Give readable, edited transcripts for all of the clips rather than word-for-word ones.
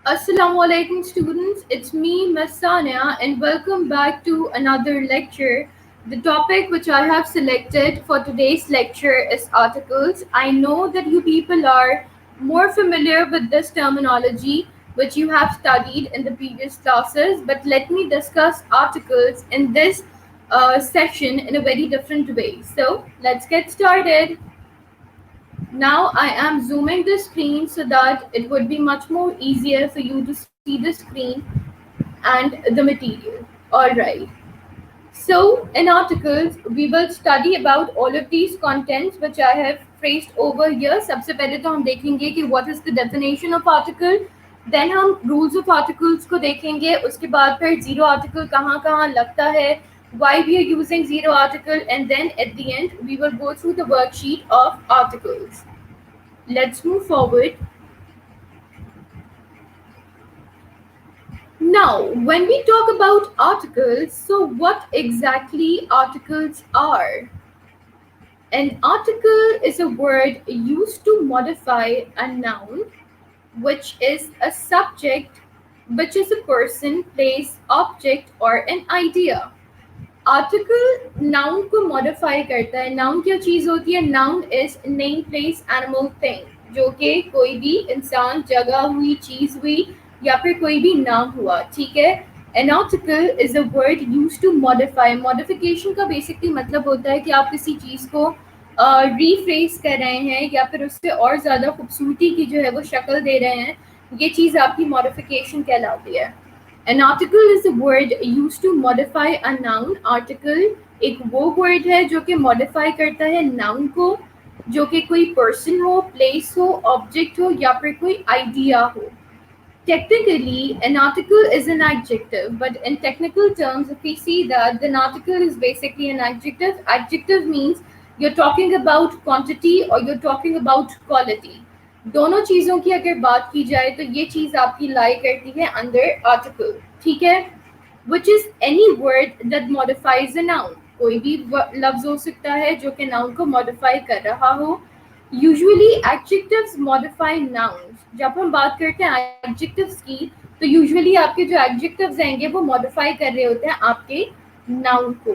Assalamu alaikum students, it's me Miss SANIA and welcome back to another lecture. The topic which I have selected for today's lecture is articles. I know that you people are more familiar with this terminology which you have studied in the previous classes, but let me discuss articles in this session in a very different way. So let's get started. Now I am zooming the screen so that it would be much more easier for you to see the screen and the material. Alright. So in articles, we will study about all of these contents which I have phrased over here. सबसे पहले तो हम देखेंगे कि what is the definition of article. Then हम rules of articles को देखेंगे. उसके बाद फिर zero article कहाँ कहाँ लगता है. Why we are using zero article, and then at the end we will go through the worksheet of articles. Let's move forward. Now, when we talk about articles, so what exactly articles are? An article is a word used to modify a noun, which is a subject, which is a person, place, object, or an idea. Article noun को modify करता है. Noun क्या चीज होती है? Noun is name, place, animal, thing, जो कि कोई भी इंसान, जगह हुई, चीज हुई या फिर कोई भी नाम हुआ. ठीक है. An article is a word use to modify. Modification का बेसिकली मतलब होता है कि आप किसी चीज को रीफ्रेस कर रहे हैं या फिर उससे और ज्यादा खूबसूरती की जो है वो शक्ल दे रहे हैं. ये चीज आपकी मॉडिफिकेशन कहलाती है. An article is a word used to modify a noun. Article एक वो word है जो कि modify करता है noun को, जो कि कोई person हो, place हो, object हो या फिर कोई idea हो. Technically, an article is an adjective, but in technical terms, if we see that, then article is basically an adjective. Adjective means you're talking about quantity or you're talking about quality. दोनों चीजों की अगर बात की जाए तो ये चीज आपकी लाई करती है अंडर आर्टिकल. ठीक है. Which is any word that modifies a noun. कोई भी लफ्ज हो सकता है जो कि नाउन को मॉडिफाई कर रहा हो. Usually adjectives modify nouns. जब हम बात करते हैं एडजेक्टिव्स की तो यूजुअली आपके जो एडजेक्टिव्स आएंगे वो मॉडिफाई कर रहे होते हैं आपके नाउन को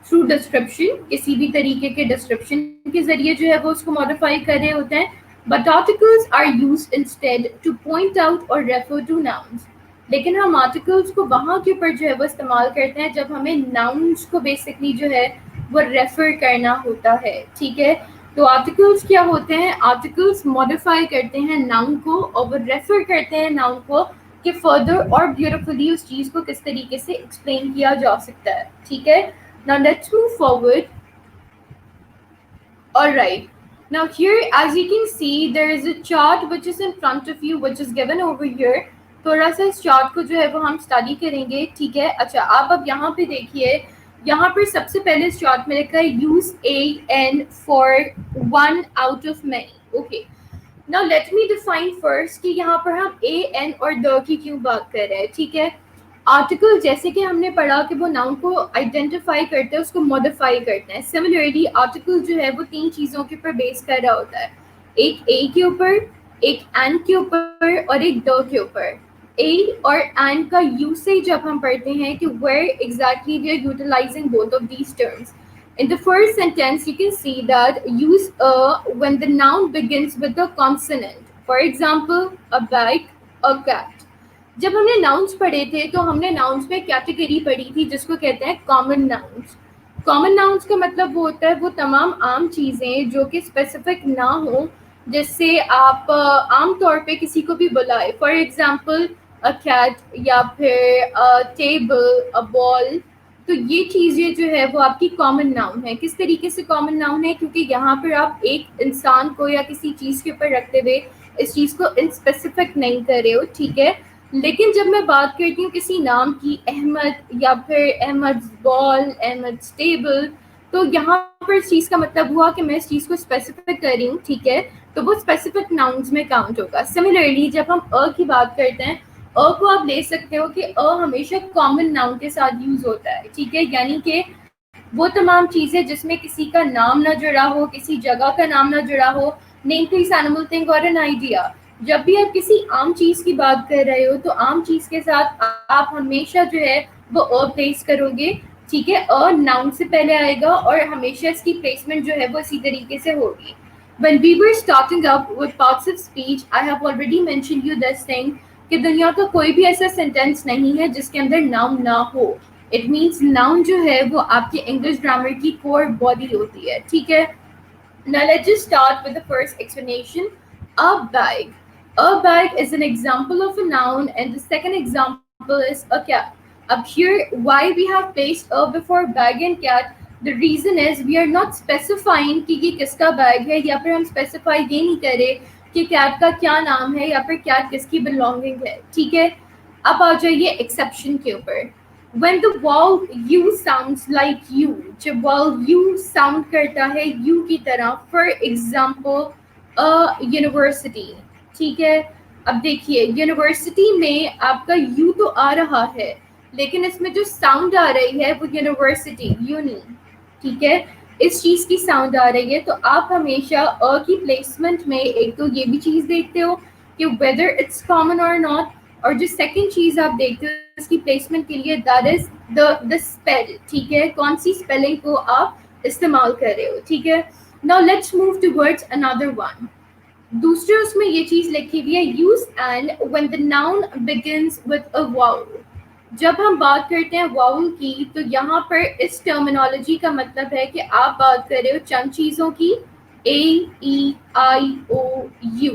थ्रू डिस्क्रिप्शन. किसी भी तरीके के डिस्क्रिप्शन के जरिए जो है वो उसको मॉडिफाई कर रहे होते हैं. But articles are used instead to point out or refer to nouns. लेकिन हम आर्टिकल्स को वहाँ के ऊपर जो है वो इस्तेमाल करते हैं जब हमें नाउन्स को बेसिकली जो है वो रेफर करना होता है. ठीक है. तो आर्टिकल्स क्या होते हैं? आर्टिकल्स मॉडिफाई करते हैं नाउन को और वो रेफर करते हैं नाउन को कि फर्दर और ब्यूटिफुली उस चीज़ को किस तरीके से एक्सप्लेन किया जा सकता है. ठीक है. Now let's move forward. Alright. Now here, as you can see, there is a chart which is in front of you, which is given over here. थोड़ा सा इस चार्ट को जो है वो हम स्टडी करेंगे. ठीक है. अच्छा, आप अब यहाँ पे देखिए. यहाँ पर सबसे पहले इस चार्ट में लिखा है use a an for one out of many. Okay. Now let me define first कि यहाँ पर हम ए एन और द की क्यों बात कर रहे हैं. ठीक है. आर्टिकल जैसे कि हमने पढ़ा कि वो नाउन को आइडेंटिफाई करते हैं, उसको मॉडिफाई करते हैं. सिमिलरली आर्टिकल जो है वो तीन चीज़ों के ऊपर बेस कर रहा होता है. एक ए के ऊपर, एक एन के ऊपर और एक द के ऊपर. ए और एन का यूसेज जब हम पढ़ते हैं कि where exactly we are utilising both of these terms. In the first sentence, you can see that use a when the noun begins with a consonant. For example, a bag, a cat. जब हमने nouns पढ़े थे तो हमने nouns में category पढ़ी थी जिसको कहते हैं कॉमन नाउन्स. कॉमन नाउन्स का मतलब वो होता है वो तमाम आम चीज़ें जो कि स्पेसिफिक ना हो, जिससे आप आम तौर पे किसी को भी बुलाए. फॉर एग्जांपल अ कैट या फिर अ टेबल, अ बॉल. तो ये चीज़ें जो है वो आपकी कॉमन नाउन है. किस तरीके से कॉमन नाउन है? क्योंकि यहाँ पर आप एक इंसान को या किसी चीज़ के ऊपर रखते हुए इस चीज़ को इन स्पेसिफिक नहीं कर रहे हो. ठीक है. लेकिन जब मैं बात करती हूँ किसी नाम की, अहमद या फिर अहमद बॉल, अहमद टेबल, तो यहाँ पर इस चीज़ का मतलब हुआ कि मैं इस चीज़ को स्पेसिफिक कर रही हूँ. ठीक है. तो वो स्पेसिफिक नाउन्स में काउंट होगा. सिमिलरली जब हम अ की बात करते हैं, अ को आप ले सकते हो कि अ हमेशा कॉमन नाउन के साथ यूज होता है. ठीक है. यानी कि वो तमाम चीज़ें जिसमें किसी का नाम ना जुड़ा हो, किसी जगह का नाम ना जुड़ा हो, नेम, प्लेस, एनिमल, थिंग और एन आइडिया. जब भी आप किसी आम चीज़ की बात कर रहे हो तो आम चीज़ के साथ आप हमेशा जो है वो प्लेस करोगे, ठीक है। नाउन से पहले आएगा और हमेशा इसकी प्लेसमेंट जो है वो इसी तरीके से होगी। When we were starting up with parts of speech, I have already mentioned you this thing कि दुनिया का कोई भी ऐसा सेंटेंस नहीं है जिसके अंदर नाउन ना हो। इट मीन्स नाउन जो है वो आपके इंग्लिश ग्रामर की कोर बॉडी होती है, ठीक है। Now let's just start with the first explanation. A bag. A bag is an example of a noun, and the second example is a cat. Up here, why we have placed a before bag and cat? The reason is we are not specifying कि ये किसका bag है, या फिर हम specify ये नहीं करें कि कैट का क्या नाम है या फिर कैट किसकी belonging है, ठीक है। अब आ जाइए exception के ऊपर। When the vowel u sounds like you, जब vowel u sound करता है u की तरह, for example a university, ठीक है। अब देखिए यूनिवर्सिटी में आपका u तो आ रहा है, लेकिन इसमें जो साउंड आ रही है वो यूनिवर्सिटी यूनी, ठीक है, इस चीज की साउंड आ रही है। तो आप हमेशा अ की प्लेसमेंट में एक तो ये भी चीज देखते हो कि वेदर इट्स कॉमन और नॉट, और जो सेकंड चीज आप देखते हो इसकी प्लेसमेंट के लिए, दैट इज द स्पेल, ठीक है, कौन सी स्पेलिंग को आप इस्तेमाल कर रहे हो, ठीक है। Now let's move towards another one. दूसरे उसमें ये चीज लिखी हुई है, use and when the noun begins with a vowel. जब हम बात करते हैं वाउल की तो यहाँ पर इस टर्मिनोलॉजी का मतलब है कि आप बात कर रहे हो चंद चीजों की, ए ई आई ओ यू।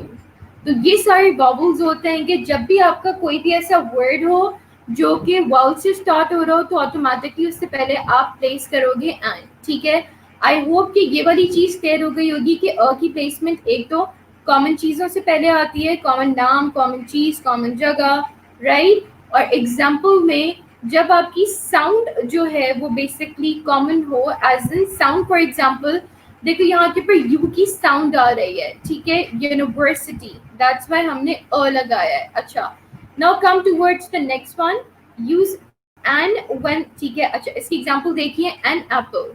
तो ये सारे वाउल्स होते हैं कि जब भी आपका कोई भी ऐसा वर्ड हो जो कि वाउल से स्टार्ट हो रहा हो तो ऑटोमेटिकली उससे पहले आप प्लेस करोगे एंड, ठीक है। आई होप कि ये वाली चीज क्लियर हो गई होगी कि अ की प्लेसमेंट एक तो कॉमन चीजों से पहले आती है, कॉमन नाम, कॉमन चीज, कॉमन जगह, राइट। और एग्जाम्पल में जब आपकी साउंड जो है वो बेसिकली कॉमन हो, as in sound for example देखो यहाँ के ऊपर यू की साउंड आ रही है, ठीक है, यूनिवर्सिटी, दैट्स व्हाई हमने अ लगाया है। अच्छा, now come towards the next one, use N when, ठीक है। अच्छा, इसकी एग्जांपल देखिए, एन एप्पल,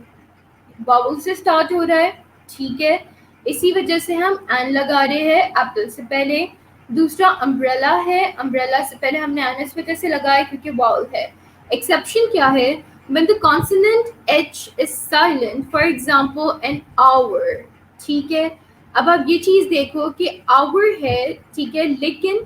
वावल से स्टार्ट हो रहा है, ठीक है, इसी वजह से हम एन लगा रहे हैं एप्पल से पहले। दूसरा अम्ब्रेला है, अम्ब्रेला से पहले हमने एन इस वजह से लगाया क्योंकि वावल है। एक्सेप्शन क्या है, when the consonant h is silent, for example an hour, ठीक है। अब आप ये चीज देखो कि hour है, ठीक है, लेकिन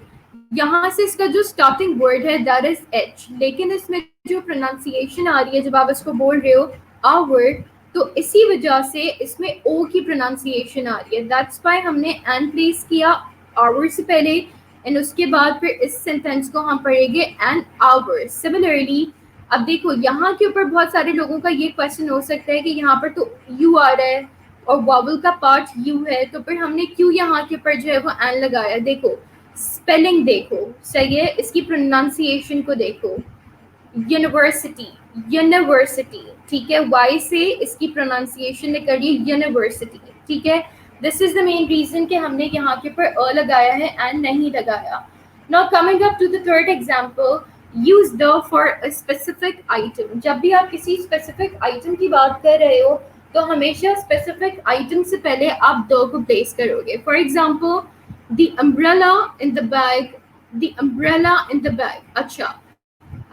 यहाँ से इसका जो स्टार्टिंग वर्ड है दैट इज h, लेकिन इसमें जो प्रोनाउंसिएशन आ रही है जब आप इसको बोल रहे हो hour, तो इसी वजह से इसमें o की प्रोनाउंसिएशन आ रही है, दैट्स व्हाई हमने एन प्लेस किया hour से पहले, एंड उसके बाद फिर इस सेंटेंस को हम पढ़ेंगे एन hour। सिमिलरली अब देखो यहाँ के ऊपर बहुत सारे लोगों का ये क्वेश्चन हो सकता है कि यहाँ पर तो यू आ रहा है और वावल का पार्ट यू है, तो फिर हमने क्यों यहाँ के ऊपर जो है वो एन लगाया। देखो स्पेलिंग देखो, सही है, इसकी प्रोनाउंसिएशन को देखो, यूनिवर्सिटी, यूनिवर्सिटी, ठीक है, वाई से इसकी प्रोनाउंसिएशन करिए यूनिवर्सिटी, ठीक है। This is the main reason कि हमने यहाँ के ऊपर अ लगाया है एंड नहीं लगाया। Now coming up to the third example, use the for a specific item. जब भी आप किसी स्पेसिफिक आइटम की बात कर रहे हो तो हमेशा स्पेसिफिक आइटम से पहले आप द को प्लेस करोगे। For example the umbrella in the bag, the umbrella in the bag. अच्छा,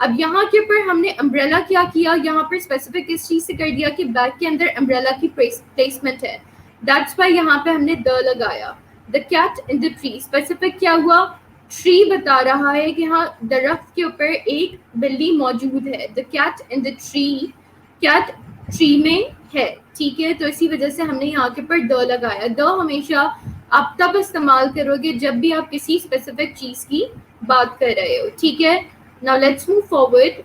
अब यहाँ के ऊपर हमने अम्ब्रेला क्या किया, यहाँ पर स्पेसिफिक इस चीज से कर दिया कि बैग के अंदर अम्ब्रेला की प्लेसमेंट है, दैट्स व्हाई यहाँ पे हमने द लगाया। The cat in the tree, specific क्या हुआ, ट्री बता रहा है कि हाँ दरख्त के ऊपर एक बिल्ली मौजूद है। The cat in the tree, cat tree में है, ठीक है, तो इसी वजह से हमने यहाँ के ऊपर द लगाया। द हमेशा आप तब इस्तेमाल करोगे जब भी आप किसी स्पेसिफिक चीज की बात कर रहे हो, ठीक है। Now let's move forward.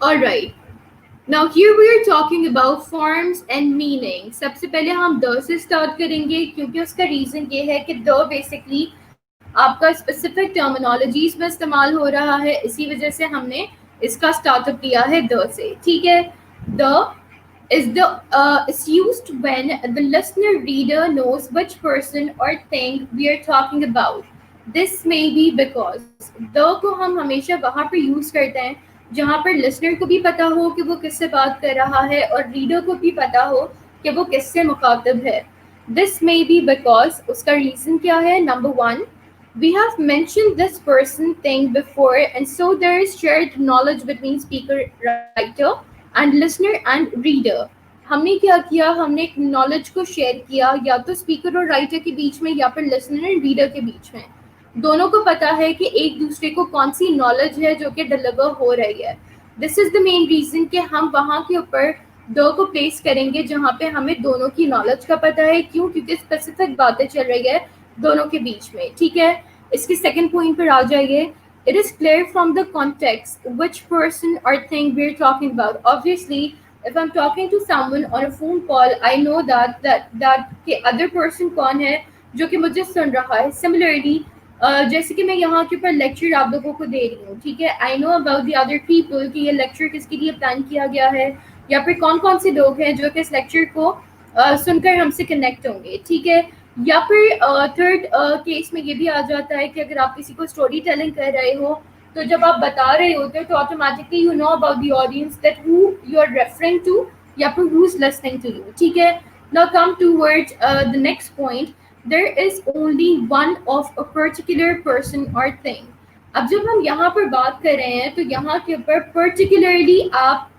Alright, now here we are talking about forms and meaning. सबसे पहले हम द से स्टार्ट करेंगे क्योंकि उसका रीजन ये है कि द बेसिकली आपका स्पेसिफिक टर्मिनोलॉजीज में इस्तेमाल हो रहा है, इसी वजह से हमने इसका स्टार्टअप लिया है द से, ठीक है। The is used when the listener reader knows which person or thing we are talking about. This may be because the को हम हमेशा वहाँ पर यूज करते हैं जहाँ पर लिसनर को भी पता हो कि वो किससे बात कर रहा है और रीडर को भी पता हो कि वो किससे मुखातिब है। This may be because उसका reason क्या है? Number one, we have mentioned this person thing before, and so there is shared knowledge between speaker, writer, and listener and reader. हमने क्या किया? हमने एक नॉलेज को शेयर किया या तो स्पीकर और राइटर के बीच में या फिर लिसनर एंड रीडर के बीच में. दोनों को पता है कि एक दूसरे को कौन सी नॉलेज है जो कि डिलीवर हो रही है. This is the main reason कि हम वहाँ के ऊपर दो को प्लेस करेंगे जहाँ पे हमें दोनों की नॉलेज का पता है. क्यों? क्योंकि स्पेसिफिक बातें चल रही है दोनों के बीच में. ठीक है, इसके सेकंड पॉइंट पर आ जाइए. It is clear from the context which person or thing we're talking about. Obviously, if I'm talking to someone on a phone call, I know that के other person कौन है जो कि मुझे सुन रहा है. Similarly, जैसे कि मैं यहाँ के ऊपर लेक्चर आप लोगों को दे रही हूँ, ठीक है, I know about the other people कि ये लेक्चर किसके लिए प्लान किया गया है या फिर कौन कौन से लोग हैं जो कि इस लेक्चर को सुनकर हमसे कनेक्ट होंगे. ठीक है, या फिर थर्ड केस में ये भी आ जाता है कि अगर आप किसी को स्टोरी टेलिंग कर रहे हो तो जब आप बता रहे होते हो तो automatically you know about the audience that who you are referring to या फिर who is listening to you. ठीक है, now come towards the next point. There is only one of a particular person or thing. अब जब हम यहाँ पर बात कर रहे हैं तो यहाँ के ऊपर पर्टिकुलरली आप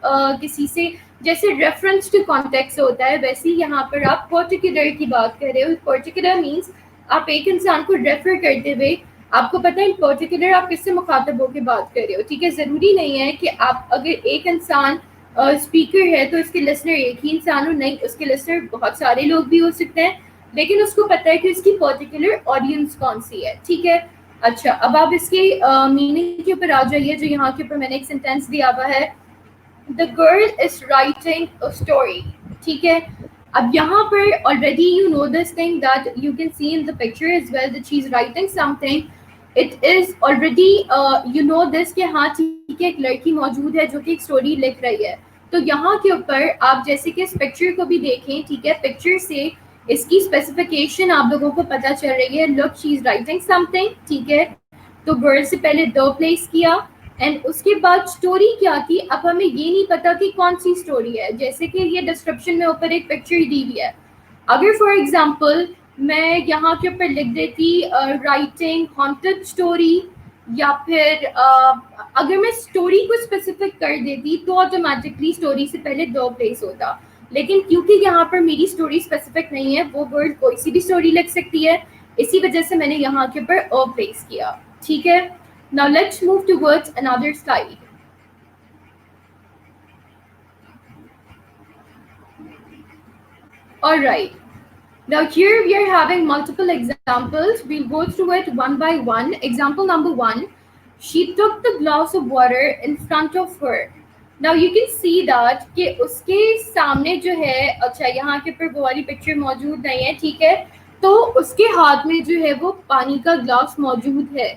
किसी से जैसे रेफरेंस टू कॉन्टेक्स्ट होता है वैसे ही यहाँ पर आप पर्टिकुलर की बात कर रहे हो. पर्टिकुलर मीन्स आप एक इंसान को रेफर करते हुए आपको पता है पर्टिकुलर आप किससे मुखातब होकर बात कर रहे हो. ठीक है, ज़रूरी नहीं है कि आप अगर एक इंसान स्पीकर है तो उसके लिसनर एक ही इंसान हो. नहीं, उसके लिसनर बहुत सारे लोग भी हो सकते हैं लेकिन उसको पता है कि उसकी पर्टिकुलर ऑडियंस कौन सी है. ठीक है, अच्छा, अब आप इसके मीनिंग के ऊपर आ जाइए जो यहाँ के ऊपर मैंने एक सेंटेंस दिया हुआ है. The girl is writing a story. ठीक है, अब यहाँ पर already you know this thing that you can see in the picture as well that she is writing something. It is already you know this कि हाँ ठीक है एक लड़की मौजूद है जो कि एक स्टोरी लिख रही है. तो यहाँ के ऊपर आप जैसे कि इस पिक्चर को भी देखें, ठीक है, पिक्चर से इसकी स्पेसिफिकेशन आप लोगों को पता चल रही है. Look, she is writing something. ठीक है, तो वर्ड से पहले द प्लेस किया एंड उसके बाद स्टोरी क्या की. अब हमें ये नहीं पता कि कौन सी स्टोरी है. जैसे कि ये डिस्क्रिप्शन में ऊपर एक पिक्चर दी हुई है. अगर फॉर एग्जांपल मैं यहाँ के ऊपर लिख देती राइटिंग हॉन्टेड स्टोरी या फिर अगर मैं स्टोरी को स्पेसिफिक कर देती तो ऑटोमेटिकली स्टोरी से पहले द प्लेस होता. लेकिन क्योंकि यहाँ पर मेरी स्टोरी स्पेसिफिक नहीं है, वो वर्ड कोई सी भी स्टोरी लिख सकती है, इसी वजह से मैंने यहाँ के ऊपर अ प्लेस किया. ठीक है, now let's move towards another slide. Alright, now here we are having multiple examples. We'll go through it one by one. Example number 1, she took the glass of water in front of her. Now you can see that कि उसके सामने जो है, अच्छा यहाँ के ऊपर वो वाली पिक्चर मौजूद नहीं है. ठीक है, तो उसके हाथ में जो है वो पानी का ग्लास मौजूद है.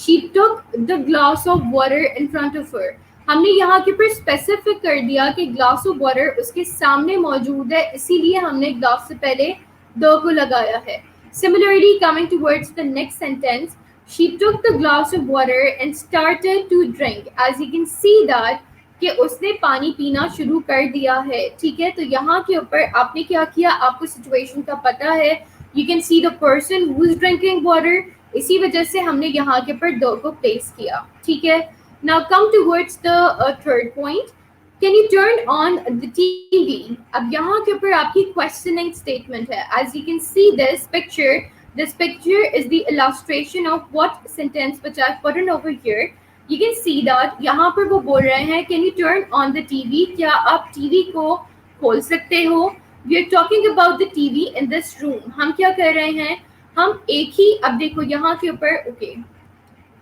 She took the glass of water in front of her. हमने यहाँ के ऊपर स्पेसिफिक कर दिया कि ग्लास ऑफ वाटर उसके सामने मौजूद है, इसीलिए हमने ग्लास से पहले द को लगाया है. Similarly, coming towards the next sentence, she took the glass of water and started to drink. As you can see that कि उसने पानी पीना शुरू कर दिया है. ठीक है, तो यहाँ के ऊपर आपने क्या किया, आपको सिचुएशन का पता है. You can see the person who is drinking water. इसी वजह से हमने यहाँ के ऊपर द को प्लेस किया. ठीक है, now come towards the third point. Can you turn on the TV? अब यहाँ के ऊपर आपकी questioning statement है. As you can see this picture is the illustration of what sentence which I've put in over here. You can see that यहाँ पर वो बोल रहे हैं Can you turn on the TV? क्या आप टीवी को खोल सकते हो? We are talking about the TV in this room. हम क्या कर रहे हैं, हम एक ही, अब देखो यहाँ के ऊपर ओके,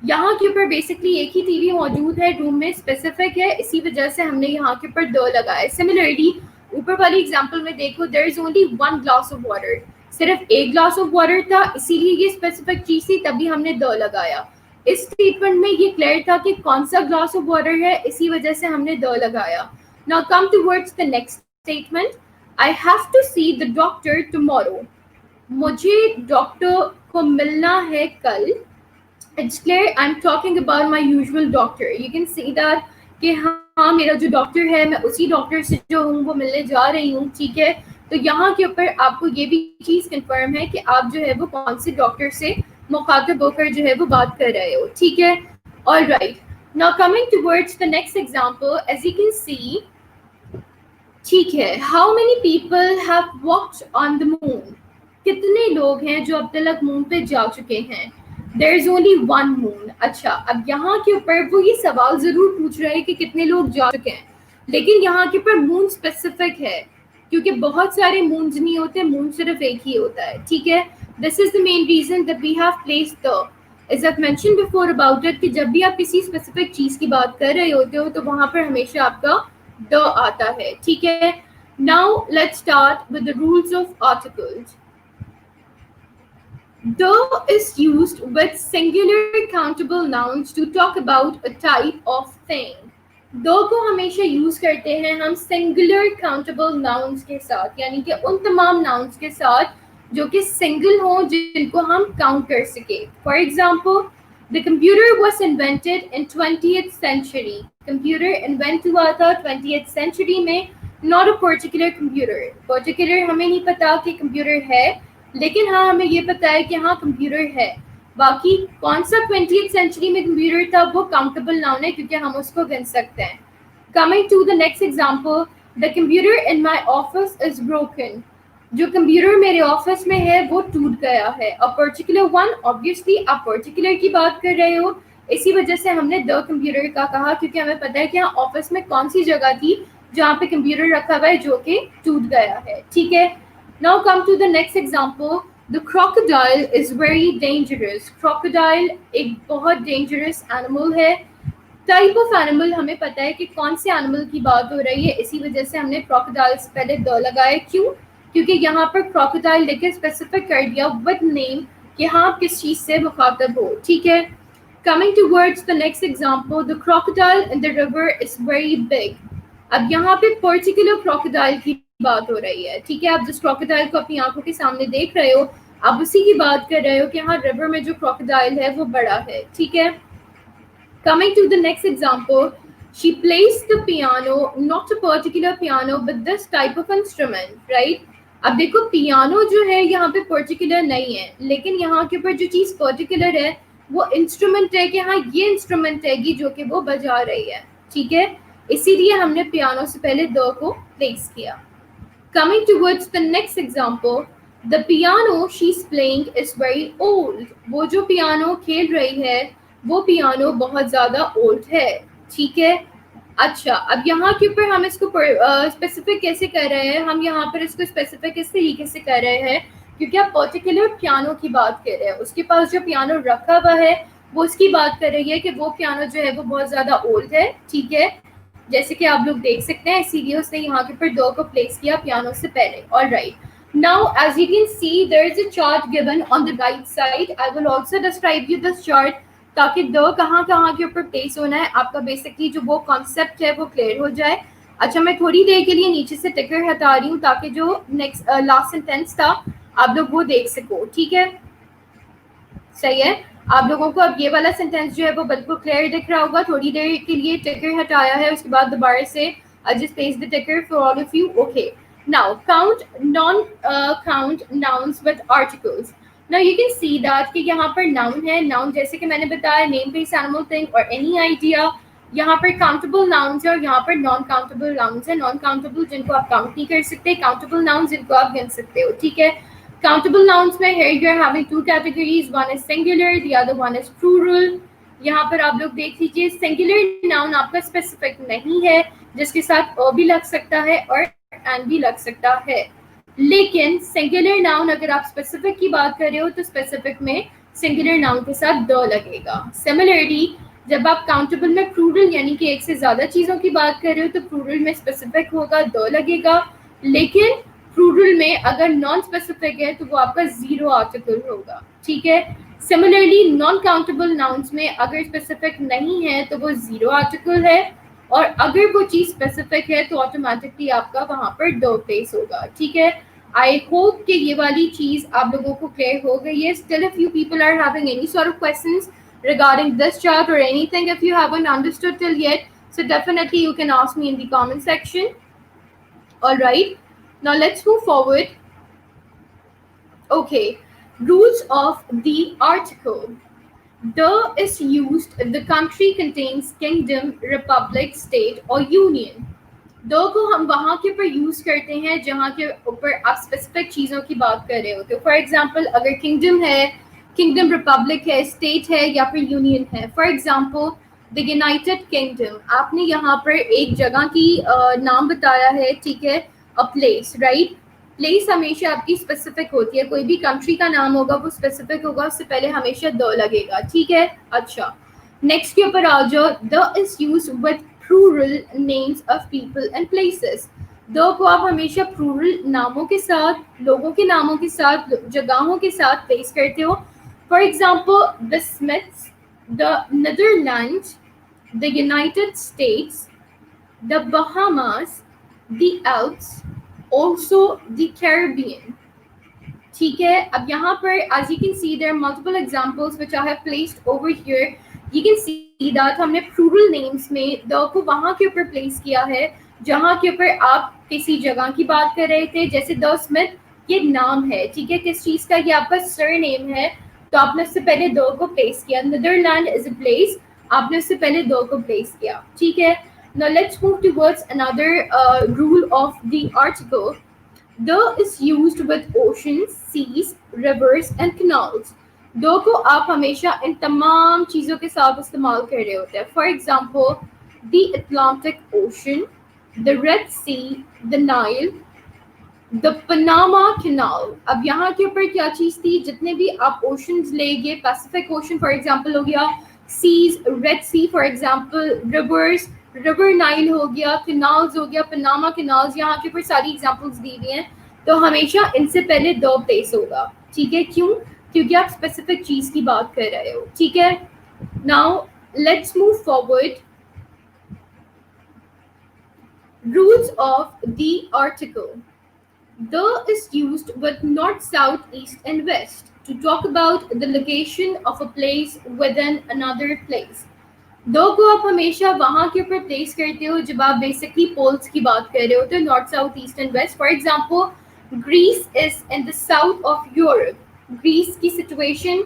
यहाँ के ऊपर बेसिकली एक ही टीवी मौजूद है रूम में, स्पेसिफिक है, इसी वजह से हमने यहाँ के ऊपर द लगाया. सिमिलरली ऊपर वाली एग्जांपल में देखो, there is only one glass of water, सिर्फ एक ग्लास ऑफ वाटर था, इसीलिए ये स्पेसिफिक चीज थी, तभी हमने द लगाया. इस स्टेटमेंट में ये क्लियर था कि कौन सा ग्लास ऑफ वाटर है, इसी वजह से हमने द लगाया. Now come towards the next statement. I have to see the doctor tomorrow. मुझे डॉक्टर को मिलना है कल. It's clear I'm talking about my usual doctor. You can see that कि हाँ मेरा जो डॉक्टर है मैं उसी डॉक्टर से जो हूँ वो मिलने जा रही हूँ. ठीक है, तो यहाँ के ऊपर आपको ये भी चीज़ कंफर्म है कि आप जो है वो कौन से डॉक्टर से मुखातिब होकर जो है वो बात कर रहे हो, ठीक है। All right, now coming towards the next example, as you can see, ठीक है, how many people have walked on the moon, कितने लोग हैं जो अब तक मून पे जा चुके हैं। There is only one moon. अच्छा, अब यहाँ के ऊपर वो ये सवाल जरूर पूछ रहे हैं कि कितने लोग जा चुके हैं, लेकिन यहाँ के ऊपर मून स्पेसिफिक है क्योंकि बहुत सारे मून्स नहीं होते, मून सिर्फ एक ही होता है, ठीक है। This is the main reason that we have placed the, as I mention before about it, कि जब भी आप किसी स्पेसिफिक चीज की बात कर रहे होते हो तो वहां पर हमेशा आपका द आता है, ठीक है। Now let's start with the rules of articles. The is used with singular countable nouns to talk about a type of thing. दो को हमेशा यूज करते हैं हम सिंगुलर काउंटेबल नाउन्स के साथ, यानी कि उन तमाम नाउन्स के साथ जो कि सिंगल हो, जिनको हम काउंट कर सके। For example, the computer was invented in 20th century. Computer invent हुआ था 20th सेंचुरी में, not a particular computer. Particular हमें नहीं पता कि कंप्यूटर है, लेकिन हाँ हमें ये पता है कि हाँ कंप्यूटर है। बाकी कौन सा 20th सेंचुरी में कंप्यूटर था वो काउंटेबल नाउन है क्योंकि हम उसको गिन सकते हैं। Coming to the next example, the computer in my office is broken. जो कंप्यूटर मेरे ऑफिस में है वो टूट गया है। अ पर्टिकुलर वन, ऑब्वियसली आप पर्टिकुलर की बात कर रहे हो, इसी वजह से हमने द कंप्यूटर का कहा क्योंकि हमें पता है कि हाँ ऑफिस में कौन सी जगह थी जहाँ पे कंप्यूटर रखा हुआ है जो कि टूट गया है, ठीक है। Now come to the next example. The crocodile is very dangerous. Crocodile एक बहुत dangerous animal है। Type of animal हमें पता है कि कौन से animal की बात हो रही है, इसी वजह से हमने crocodile से पहले द लगाया। क्यों? क्योंकि यहाँ पर crocodile लेके specific कर दिया with name कि हाँ आप किस चीज़ से मुखातब हो, ठीक है। Coming towards the next example, the crocodile in the river is very big. अब यहाँ पे पर्टिकुलर क्रोकोडाइल की बात हो रही है, ठीक है। आप जिस क्रोकोडाइल को अपनी आंखों के सामने देख रहे हो, आप उसी की बात कर रहे हो कि हाँ रिवर में जो क्रोकोडाइल है वो बड़ा है, ठीक है। Coming to the next example, she place the piano, not a particular piano but this type of instrument, right. अब देखो पियानो जो है यहाँ पे पर्टिकुलर नहीं है, लेकिन यहाँ के ऊपर जो चीज पर्टिकुलर है वो इंस्ट्रूमेंट है कि हाँ ये इंस्ट्रूमेंट है जो कि वो बजा रही है, ठीक है। इसीलिए हमने पियानो से पहले द को प्लेस किया। Coming towards the next example, the piano she's playing is very old. वो जो पियानो खेल रही है वो पियानो बहुत ज़्यादा ओल्ड है, ठीक है। अच्छा, अब यहाँ के ऊपर हम इसको स्पेसिफिक कैसे कर रहे हैं, हम यहाँ पर इसको स्पेसिफिक इस तरीके से कर रहे हैं क्योंकि आप पर्टिकुलर पियानो की बात कर रहे हैं, उसके पास जो पियानो रखा हुआ है वो उसकी बात कर रही है कि वो पियानो जो है वो बहुत ज़्यादा ओल्ड है, ठीक है। जैसे कि आप लोग देख सकते हैं, इसीलिए उसने यहाँ के ऊपर दो को प्लेस किया पियानो से पहले। All right, now as you can see there is a chart given on the right side. I will also describe you this chart ताकि द कहाँ कहाँ के ऊपर प्लेस होना है, आपका बेसिकली जो वो कॉन्सेप्ट है वो क्लियर हो जाए। अच्छा, मैं थोड़ी देर के लिए नीचे से टिकर हटा रही हूँ ताकि जो नेक्स्ट लास्ट सेंटेंस था आप लोग वो देख सको, ठीक है। सही है, आप लोगों को अब ये वाला सेंटेंस जो है वो बिल्कुल क्लियर दिख रहा होगा। थोड़ी देर के लिए टिकर हटाया है, उसके बाद दोबारा से just paste the ticker for all of you. Okay, now count count nouns with articles. Now you can see that कि यहाँ पर noun है, noun जैसे कि मैंने बताया name, place, animal, thing or any idea। यहाँ पर countable nouns है और यहाँ पर non countable nouns है। non countable जिनको आप count नहीं कर सकते, countable nouns जिनको आप गिन सकते हो, ठीक है। Countable nouns में here you are having two categories, one is singular, the other one is plural। यहाँ पर आप लोग देख लीजिए, singular noun आपका specific नहीं है जिसके साथ अ भी लग सकता है और एन भी लग सकता है, लेकिन singular noun अगर आप specific की बात कर रहे हो तो specific में singular noun के साथ द लगेगा। Similarly, जब आप countable में plural यानी कि एक से ज़्यादा चीज़ों की बात कर रहे हो तो plural में specific होगा, द लगेगा, लेकिन प्लूरल में अगर नॉन स्पेसिफिक है तो वो आपका जीरो आर्टिकल होगा, ठीक है। सिमिलरली नॉन काउंटेबल नाउन्स में अगर स्पेसिफिक नहीं है तो वो जीरो आर्टिकल है, और अगर वो चीज स्पेसिफिक है तो ऑटोमेटिकली आपका वहां पर दो प्लेस होगा, ठीक है। आई होप कि ये वाली चीज आप लोगों को क्लियर हो गई है। Still if you people are having any sort of questions regarding this chart or anything, if you haven't understood till yet, so definitely you can ask me in the comment section. All right, Now let's move forward. Okay, rules of the article. The is used if the country contains kingdom, republic, state or union. दो को हम वहाँ के ऊपर use करते हैं जहाँ के ऊपर आप स्पेसिफिक चीज़ों की बात कर रहे होते हो. फॉर एग्जाम्पल अगर किंगडम है, किंगडम रिपब्लिक है, स्टेट है या फिर यूनियन है. For example the United kingdom, आपने यहाँ पर एक जगह की नाम बताया है, ठीक है, अ प्लेस, राइट. प्लेस हमेशा आपकी स्पेसिफिक होती है, कोई भी कंट्री का नाम होगा वो स्पेसिफिक होगा, उससे पहले हमेशा द लगेगा, ठीक है. अच्छा, नेक्स्ट के ऊपर आ जाओ. The is use with plural names of people and places. दो को आप हमेशा प्लूरल नामों के साथ, लोगों के नामों के साथ, जगहों के साथ प्लेस करते हो. For example the Smiths, the Netherlands, the United states, the Bahamas, the Alps, also the Caribbean. ठीक है. अब यहाँ पर as you can see there are multiple examples which I have placed over here. You can see that हमने plural names में the को वहाँ के ऊपर प्लेस किया है जहाँ के ऊपर आप किसी जगह की बात कर रहे थे. जैसे द स्मिथ, ये नाम है, ठीक है, किस चीज़ का, ये आपका सरनेम है, तो आपने उससे पहले द को प्लेस किया. नीदरलैंड इज अ प्लेस, आपने उससे पहले द को प्लेस किया, ठीक है. Now let's move towards another rule of the article. The is used with oceans, seas, rivers and canals. दो को आप हमेशा इन तमाम चीज़ों के साथ इस्तेमाल कर रहे होते हैं. For example the Atlantic Ocean, the Red Sea, the Nile, the Panama Canal. अब यहाँ के ऊपर क्या चीज़ थी, जितने भी आप ओशंस लेंगे, पैसिफिक ओशन फॉर एग्जाम्पल हो गया, seas, red sea for example, rivers, river Nile हो गया, कैनाल्स हो गया, पनामा कैनाल्स, यहाँ के ऊपर सारी एग्जांपल्स दी हुई हैं, तो हमेशा इनसे पहले द प्लेस होगा, ठीक है. क्यों? क्योंकि आप स्पेसिफिक चीज़ की बात कर रहे हो, ठीक है. Now let's move forward. Rules of the article. The is used with north, south, east, and west to talk about the location of a place within another place. दो को आप हमेशा वहाँ के ऊपर प्लेस करते हो जब आप बेसिकली पोल्स की बात कर रहे हो, तो north, south, east and west. For example Greece is in the south of Europe. Greece की सिचुएशन,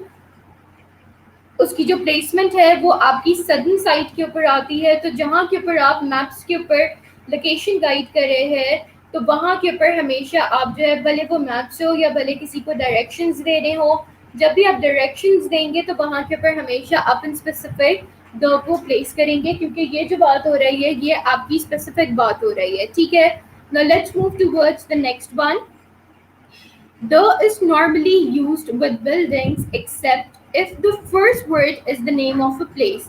उसकी जो प्लेसमेंट है वो आपकी सदर्न साइड के ऊपर आती है. तो जहाँ के ऊपर आप मैप्स के ऊपर लोकेशन गाइड कर रहे हैं, तो वहाँ के ऊपर हमेशा आप जो है, भले वो मैप्स हो या भले किसी को डायरेक्शंस दे रहे हो, जब भी आप डायरेक्शंस देंगे तो वहाँ के ऊपर हमेशा आप इन स्पेसिफिक द को प्लेस करेंगे, क्योंकि ये जो बात हो रही है ये आपकी स्पेसिफिक बात हो रही है, ठीक है. Now let's move towards the next one. The is normally used with buildings except if the first word is the name of a place.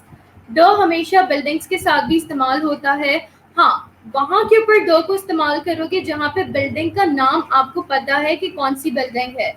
The हमेशा buildings के साथ भी इस्तेमाल होता है. हाँ, वहाँ के ऊपर द को इस्तेमाल करोगे जहाँ पे बिल्डिंग का नाम आपको पता है कि कौन सी बिल्डिंग है.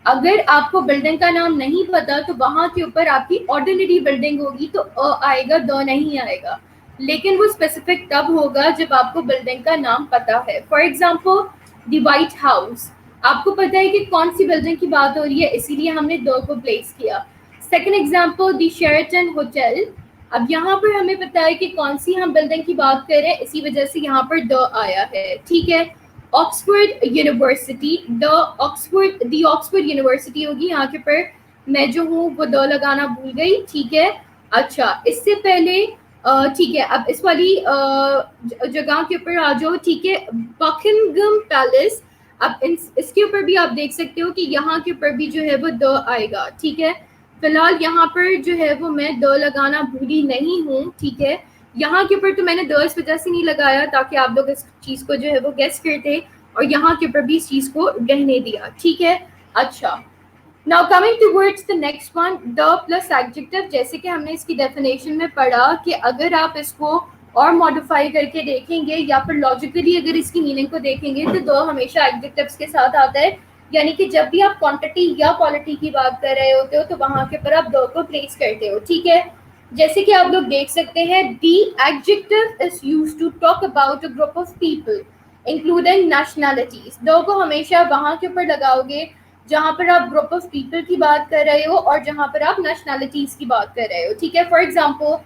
अगर आपको बिल्डिंग का नाम नहीं पता तो वहाँ के ऊपर आपकी ऑर्डिनरी बिल्डिंग होगी तो अ आएगा, द नहीं आएगा. लेकिन वो स्पेसिफिक तब होगा जब आपको बिल्डिंग का नाम पता है. For example the white house, आपको पता है कि कौन सी बिल्डिंग की बात हो रही है, इसीलिए हमने द को प्लेस किया. Second example the Sheraton hotel. अब यहाँ पर हमें पता है कि कौन सी हम बिल्डिंग की बात कर रहे हैं, इसी वजह से यहाँ पर द आया है, ठीक है. Oxford university, the Oxford university होगी, यहाँ के पर मैं जो हूँ वो द लगाना भूल गई, ठीक है. अच्छा, इससे पहले ठीक है, अब इस वाली जगह के ऊपर आ जाओ, ठीक है. Buckingham palace. अब इसके ऊपर भी आप देख सकते हो कि यहाँ के ऊपर भी जो है वो द आएगा, ठीक है. फिलहाल यहाँ पर जो है वो मैं द लगाना भूली नहीं हूँ, ठीक है. यहाँ के ऊपर तो मैंने द इस वजह से नहीं लगाया ताकि आप लोग इस चीज़ को जो है वो गेस करते, और यहाँ के ऊपर भी इस चीज़ को रहने दिया, ठीक है. अच्छा, now coming towards the next one, the plus adjective. जैसे कि हमने इसकी डेफिनेशन में पढ़ा कि अगर आप इसको और मॉडिफाई करके देखेंगे या फिर लॉजिकली अगर इसकी मीनिंग को देखेंगे तो द हमेशा एडजेक्टिव्स के साथ आता है. यानी कि जब भी आप क्वांटिटी या क्वालिटी की बात कर रहे होते हो तो वहाँ के ऊपर आप द को प्लेस करते हो, ठीक है. जैसे कि आप लोग देख सकते हैं, the adjective is used to talk about a group of people including nationalities. The को हमेशा वहाँ के ऊपर लगाओगे जहाँ पर आप ग्रुप ऑफ पीपल की बात कर रहे हो और जहाँ पर आप नेशनैलिटीज की बात कर रहे हो, ठीक है. For example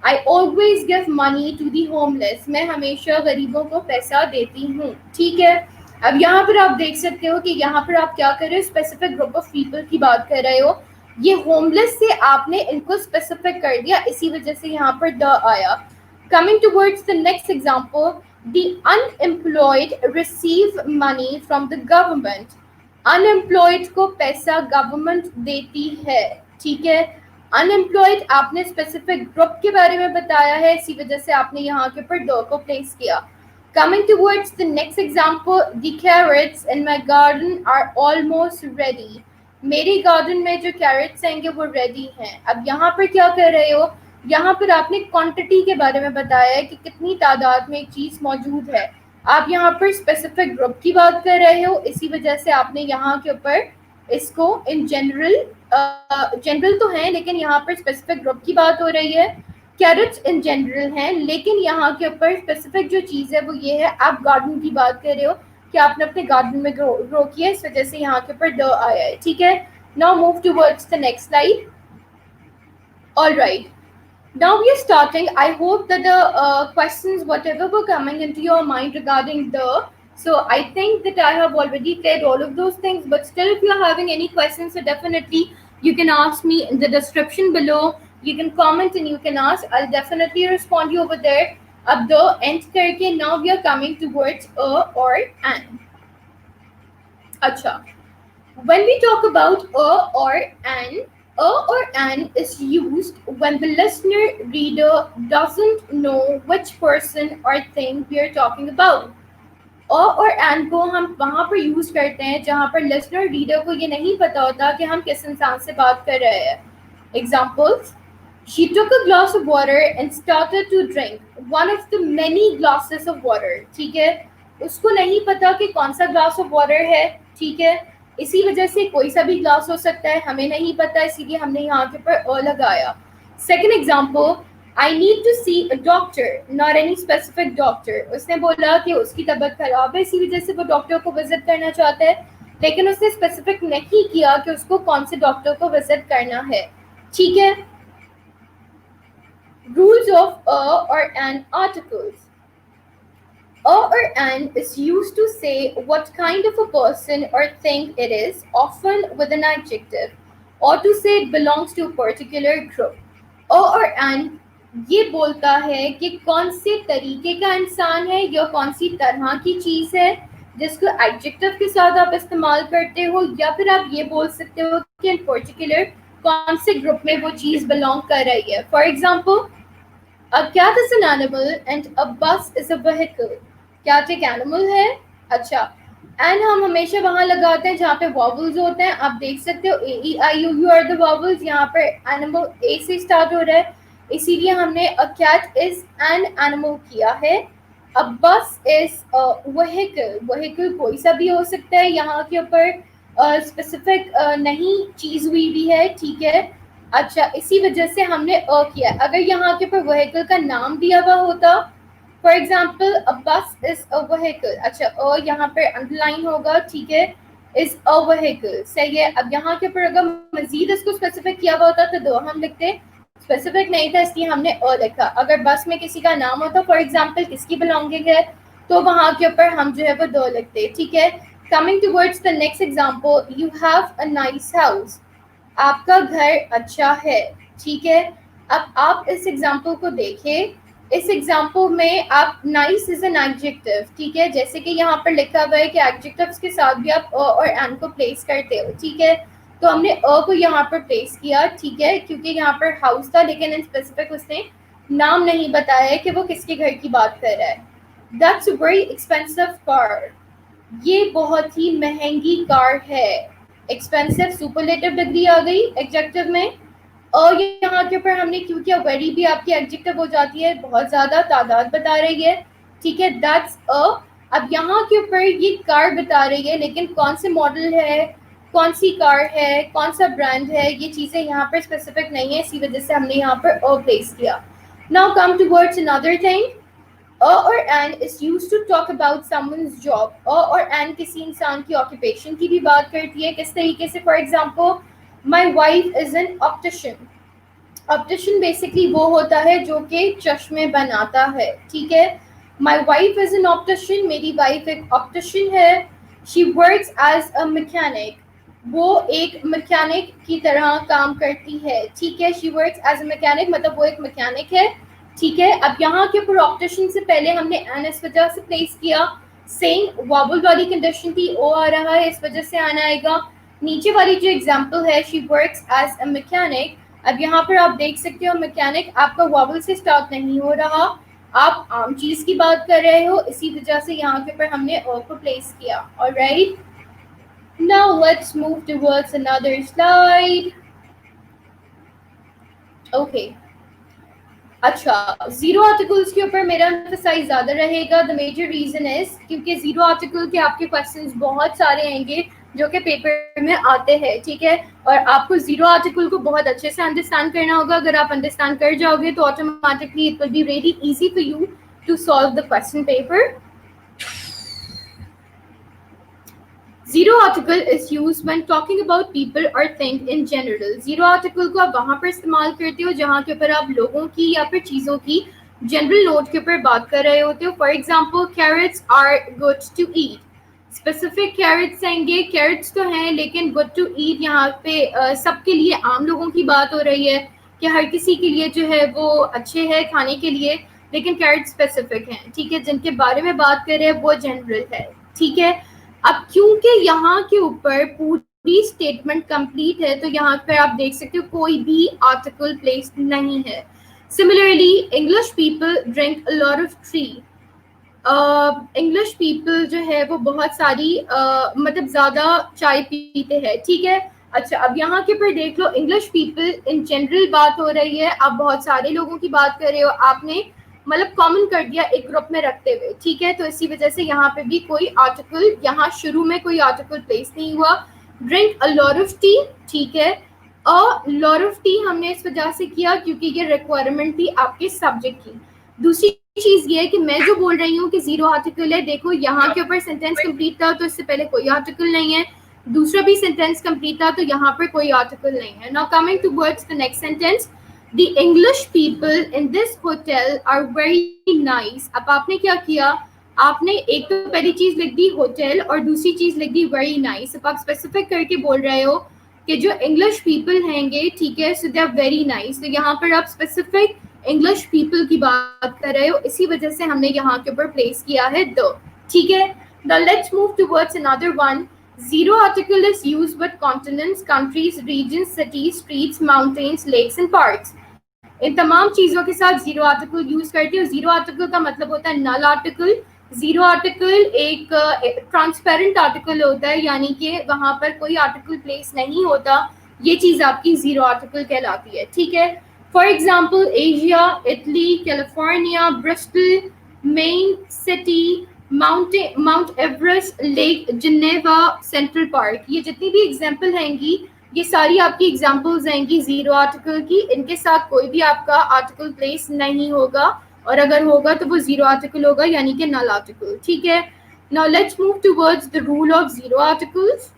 I always give money to the homeless. मैं हमेशा गरीबों को पैसा देती हूँ, ठीक है. अब यहाँ पर आप देख सकते हो कि यहाँ पर आप क्या कर रहे हो, स्पेसिफिक ग्रुप ऑफ पीपल की बात कर रहे हो। ये होमलेस से आपने इनको स्पेसिफिक कर दिया, इसी वजह से यहाँ पर द आया। Coming towards the next example, the unemployed receive money from the government. Unemployed को पैसा गवर्नमेंट देती है, ठीक है। अनएम्प्लॉयड आपने स्पेसिफिक ग्रुप के बारे में बताया है, इसी वजह से आपने यहाँ के ऊपर द को प्लेस किया। Coming towards the next example, the carrots in my garden are almost ready. मेरे गार्डन में जो कैरेट्स हैं वो रेडी हैं। अब यहाँ पर क्या कर रहे हो, यहाँ पर आपने क्वांटिटी के बारे में बताया है कि कितनी तादाद में एक चीज़ मौजूद है। आप यहाँ पर स्पेसिफिक ग्रुप की बात कर रहे हो, इसी वजह से आपने यहाँ के ऊपर इसको इन जनरल तो है, लेकिन यहाँ पर स्पेसिफिक ग्रुप की बात हो रही है। कैरेट्स इन जनरल हैं, लेकिन यहाँ के ऊपर स्पेसिफिक जो चीज़ है वो ये है, आप गार्डन की बात कर रहे हो कि आपने अपने गार्डन में ग्रो किया, इस वजह से यहाँ के ऊपर द आया है, ठीक है। Now move towards the next slide. Alright, now we are starting. I hope that the questions whatever were coming into your mind regarding the, so I think that I have already cleared all of those things, but still if you are having any questions, so definitely you can ask me in the description below. You can comment and you can ask. I'll definitely respond you over there. Ab the end karke, now we are coming towards a or an. Acha, when we talk about a or an, a or an is used when the listener reader doesn't know which person or thing we are talking about. a और an को हम वहाँ पर use करते हैं जहाँ पर listener reader को ये नहीं पता होता कि हम किस इंसान से बात कर रहे हैं। Examples: She took a glass of water and started to drink one of the many glasses of water. ठीक है, उसको नहीं पता कि कौन सा ग्लास ऑफ वाटर है, ठीक है। इसी वजह से कोई सा भी ग्लास हो सकता है, हमें नहीं पता, इसीलिए हमने यहाँ के ऊपर अ लगाया। Second example, I need to see a doctor, not any specific doctor. उसने बोला कि उसकी तबीयत खराब है, इसी वजह से वो डॉक्टर को विजिट करना चाहता है, लेकिन उसने स्पेसिफिक नहीं किया कि उसको कौन से डॉक्टर को विजिट करना है, ठीक है। रूल्स ऑफ अ और an articles. A or an is used to say what kind of a person or thing it is, often with an adjective, or to say it belongs to a particular group. A or an ये बोलता है कि कौन से तरीके का इंसान है या कौन सी तरह की चीज़ है, जिसको एडजेक्टिव के साथ आप इस्तेमाल करते हो, या फिर आप ये बोल सकते हो कि इन पर्टिकुलर कौन से ग्रुप में वो चीज़ बिलोंग कर रही है। For example, a cat is an animal and a bus is a vehicle. Cat एक एनिमल है, अच्छा। एंड हम हमेशा वहाँ लगाते हैं जहाँ पे वॉवल्स होते हैं। आप देख सकते हो ए ई आई यू आर द वॉवल्स, यहाँ पर एनिमल ए से स्टार्ट हो रहा है, इसीलिए हमने a cat is an animal किया है। अ बस इज अ व्हीकल, व्हीकल कोई सा भी हो सकता है, यहाँ के ऊपर स्पेसिफिक नहीं चीज़ हुई भी है, ठीक है। अच्छा, इसी वजह से हमने अ किया। अगर यहाँ के ऊपर व्हीकल का नाम दिया हुआ होता, फॉर एग्जाम्पल अ बस इज अ व्हीकल, अच्छा अ यहाँ पर अंडरलाइन होगा, ठीक है, इज अ व्हीकल, सही है। अब यहाँ के ऊपर अगर मजीद इसको स्पेसिफिक किया हुआ होता तो दो हम लिखते, स्पेसिफिक नहीं था इसलिए हमने अ लिखा। अगर बस में किसी का नाम होता, फॉर एग्जाम्पल किसकी बिलोंगिंग है, तो वहाँ के ऊपर हम जो है वो दो लिखते, ठीक है। Coming towards the next example, you have a nice house, आपका घर अच्छा है, ठीक है। अब आप इस एग्जाम्पल को देखें, इस एग्जाम्पल में आप नाइस इज एन एडजेक्टिव, ठीक है, जैसे कि यहाँ पर लिखा हुआ है कि एडजेक्टिव्स के साथ भी आप अ और एन को प्लेस करते हो, ठीक है। तो हमने अ को यहाँ पर प्लेस किया, ठीक है, क्योंकि यहाँ पर हाउस था, लेकिन इन स्पेसिफिक उसने नाम नहीं बताया है कि वो किसके घर की बात कर रहा है। That's a very expensive car, ये बहुत ही महंगी कार है। एक्सपेंसिव सुपरलेटिव डिग्री आ गई एडजेक्टिव में। और यहाँ के ऊपर हमने क्यों किया, वेरी भी आपकी एडजेक्टिव हो जाती है, बहुत ज़्यादा तादाद बता रही है, ठीक है, दैट्स अ। अब यहाँ के ऊपर ये कार बता रही है, लेकिन कौन से मॉडल है, कौन सी कार है, कौन सा ब्रांड है, ये चीज़ें यहाँ पर स्पेसिफिक नहीं है, इसी वजह से हमने यहाँ पर अ प्लेस किया। Now come towards another thing, a और an is used to talk about someone's job. A और एन किसी इंसान की ऑक्यूपेशन की भी बात करती है, किस तरीके से, for example my wife is an optician. Optician basically वो होता है जो कि चश्मे बनाता है, ठीक है। My wife is an optician, मेरी वाइफ एक ऑप्टिशियन है। She works as a mechanic, वो एक मैकेनिक की तरह काम करती है, ठीक है। She works as a mechanic मतलब वो एक मैकेनिक है, ठीक है। अब यहाँ के ऊपर ऑप्टेशन से पहले हमने एन इस वजह से प्लेस किया, सेम वॉबल वाली कंडीशन थी, ओ आ रहा है, इस वजह से आना आएगा। नीचे वाली जो एग्जाम्पल है, she works as a mechanic, अब यहाँ पर आप देख सकते हो मैकेनिक आपका वॉबल से स्टार्ट नहीं हो रहा, आप आम चीज की बात कर रहे हो, इसी वजह से यहाँ के ऊपर हमने ओ को प्लेस किया। Alright, now let's move towards another slide. Okay, अच्छा, जीरो आर्टिकल्स के ऊपर मेरा एम्फसाइज ज़्यादा रहेगा। द मेजर रीज़न इज क्योंकि जीरो आर्टिकल के आपके क्वेश्चंस बहुत सारे आएंगे जो कि पेपर में आते हैं, ठीक है। और आपको जीरो आर्टिकल को बहुत अच्छे से अंडरस्टैंड करना होगा। अगर आप अंडरस्टैंड कर जाओगे तो automatically it will be very easy for you to solve the question paper. Zero article is used when talking about people or thing in general. Zero article को आप वहाँ पर इस्तेमाल करते हो जहाँ के ऊपर आप लोगों की या फिर चीज़ों की जनरल नोट के ऊपर बात कर रहे होते हो। For example, carrots are good to eat, specific carrots आएंगे, कैरेट्स तो हैं लेकिन गुड टू ईट यहाँ पे सबके लिए आम लोगों की बात हो रही है कि हर किसी के लिए जो है वो अच्छे है खाने के लिए, लेकिन कैरेट स्पेसिफिक हैं, ठीक है। जिनके बारे में बात कर रहे हैं वो जनरल है, ठीक है। अब क्योंकि यहाँ के ऊपर पूरी स्टेटमेंट कंप्लीट है तो यहाँ पर आप देख सकते हो कोई भी आर्टिकल प्लेस नहीं है। Similarly, English people drink a lot of T, English people जो है वो बहुत सारी मतलब ज़्यादा चाय पीते हैं, ठीक है। अच्छा, अब यहाँ के ऊपर देख लो, इंग्लिश पीपल इन जनरल बात हो रही है, आप बहुत सारे लोगों की बात कर रहे हो, आपने मतलब कॉमन कर दिया एक ग्रुप में रखते हुए, ठीक है। तो इसी वजह से यहाँ पे भी कोई आर्टिकल, यहाँ शुरू में कोई आर्टिकल प्लेस नहीं हुआ। Drink a lot of T, ठीक है। अ लॉट ऑफ टी हमने इस वजह से किया क्योंकि ये रिक्वायरमेंट थी आपके सब्जेक्ट की। दूसरी चीज ये है कि मैं जो बोल रही हूँ कि जीरो आर्टिकल है, देखो यहाँ के ऊपर सेंटेंस कंप्लीट था तो इससे पहले कोई आर्टिकल नहीं है, दूसरा भी सेंटेंस कंप्लीट था तो यहाँ पर कोई आर्टिकल नहीं है। Now coming towards the next sentence, The English people in this hotel are very nice. अब आपने क्या किया, आपने एक तो पहली चीज लिख दी होटल और दूसरी चीज लिख दी वेरी नाइस। अब आप स्पेसिफिक करके बोल रहे हो कि जो इंग्लिश पीपल हैंगे, ठीक है, सो दे आर वेरी नाइस, तो यहाँ पर आप स्पेसिफिक इंग्लिश पीपल की बात कर रहे हो, इसी वजह से हमने यहाँ के ऊपर प्लेस किया है द, ठीक है। Now let's move towards another one. Zero article is used with continents, countries, regions, cities, streets, mountains, lakes and parks. इन तमाम चीजों के साथ जीरो आर्टिकल यूज करते हो। जीरो आर्टिकल का मतलब होता है नल आर्टिकल। जीरो आर्टिकल एक ट्रांसपेरेंट आर्टिकल होता है, यानी कि वहां पर कोई आर्टिकल प्लेस नहीं होता, ये चीज आपकी जीरो आर्टिकल कहलाती है, ठीक है। For example, Asia, Italy, California, Bristol, main city, mount Everest, lake Geneva, central park, ये जितनी भी एग्जाम्पल हैंगी ये सारी आपकी एग्जाम्पल्स आएंगी जीरो आर्टिकल की। इनके साथ कोई भी आपका आर्टिकल प्लेस नहीं होगा, और अगर होगा तो वो जीरो आर्टिकल होगा, यानी कि नल आर्टिकल, ठीक है। Now let's move towards the rule of zero articles.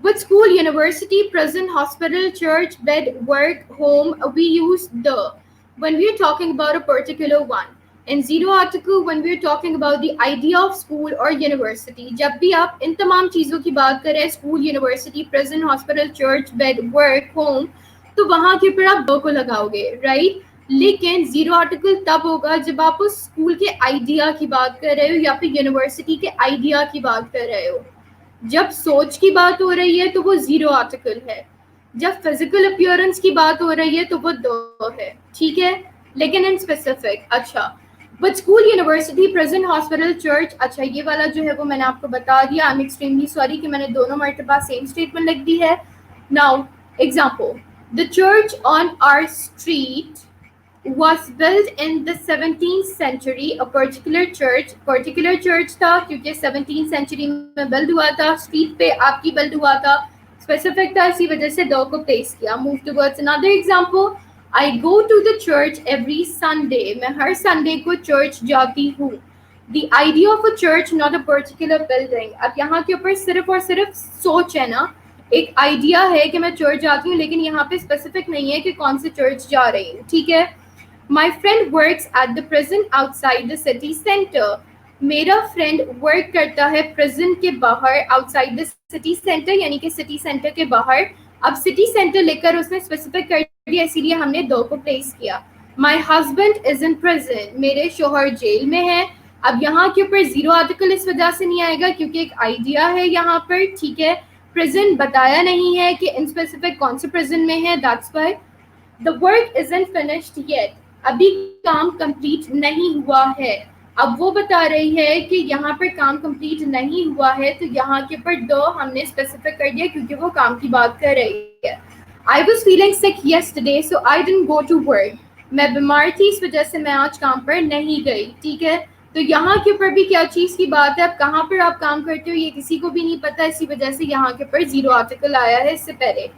With school, university, prison, hospital, church, bed, work, home, we use the when we are talking about a particular one. In zero article, when we are talking about the idea of school or university, जब भी आप इन तमाम चीज़ों की बात करें, school, university, present, hospital, church, bed, work, home, तो वहाँ के ऊपर आप दो को लगाओगे, राइट। लेकिन जीरो आर्टिकल तब होगा जब आप उस स्कूल के आइडिया की बात कर रहे हो या फिर यूनिवर्सिटी के आइडिया की बात कर रहे हो। जब सोच की बात हो रही है तो वो जीरो आर्टिकल है, जब फिजिकल अपीयरेंस की बात हो रही है तो वो दो है, ठीक है। लेकिन इन स्पेसिफिक, अच्छा, but school, university, present, hospital, church, अच्छा ये वाला जो है वो मैंने आपको बता दिया। आई एम एक्सट्रीमली सॉरी कि मैंने दोनों मरतबा सेम स्टेटमेंट लिख दी है। Now example, the church on our street was built in the 17th century. A particular church था क्योंकि 17th century में बिल्ड हुआ था, स्ट्रीट पे आपकी बिल्ड हुआ था, स्पेसिफिक था, इसी वजह से दो को प्लेस किया। Move towards another example, I go to the church every Sunday. मैं हर संडे को चर्च जाती हूँ। The idea of a church, not a particular building. अब यहाँ के ऊपर सिर्फ और सिर्फ सोच है ना, एक आइडिया है कि मैं चर्च जाती हूँ, लेकिन यहाँ पे स्पेसिफिक नहीं है कि कौन से चर्च जा रही हूँ, ठीक है। My friend works at the prison outside the city center. मेरा फ्रेंड वर्क करता है प्रिजन के बाहर आउटसाइड द सिटी सेंटर, यानी कि सिटी सेंटर के बाहर। अब सिटी सेंटर लेकर उसने स्पेसिफिक कर दिया, इसीलिए हमने दो को प्लेस किया। My husband is in prison, मेरे शोहर जेल में है। अब यहाँ के ऊपर जीरो आर्टिकल इस वजह से नहीं आएगा क्योंकि एक आइडिया है यहाँ पर, ठीक है। प्रिजन बताया नहीं है कि इन स्पेसिफिक कौन से प्रिजन में है, that's why. The work isn't finished yet, अभी काम कंप्लीट नहीं हुआ है। अब वो बता रही है कि यहाँ पर काम कंप्लीट नहीं हुआ है, तो यहाँ के ऊपर दो हमने स्पेसिफिक कर दिया क्योंकि वो काम की बात कर रही है। I was feeling sick yesterday so I didn't go to work, मैं बीमार थी इस वजह से मैं आज काम पर नहीं गई, ठीक है। तो यहाँ के ऊपर भी क्या चीज़ की बात है, अब कहाँ पर आप काम करते हो ये किसी को भी नहीं पता, इसी वजह से यहाँ के ऊपर जीरो आर्टिकल आया है इससे पहले।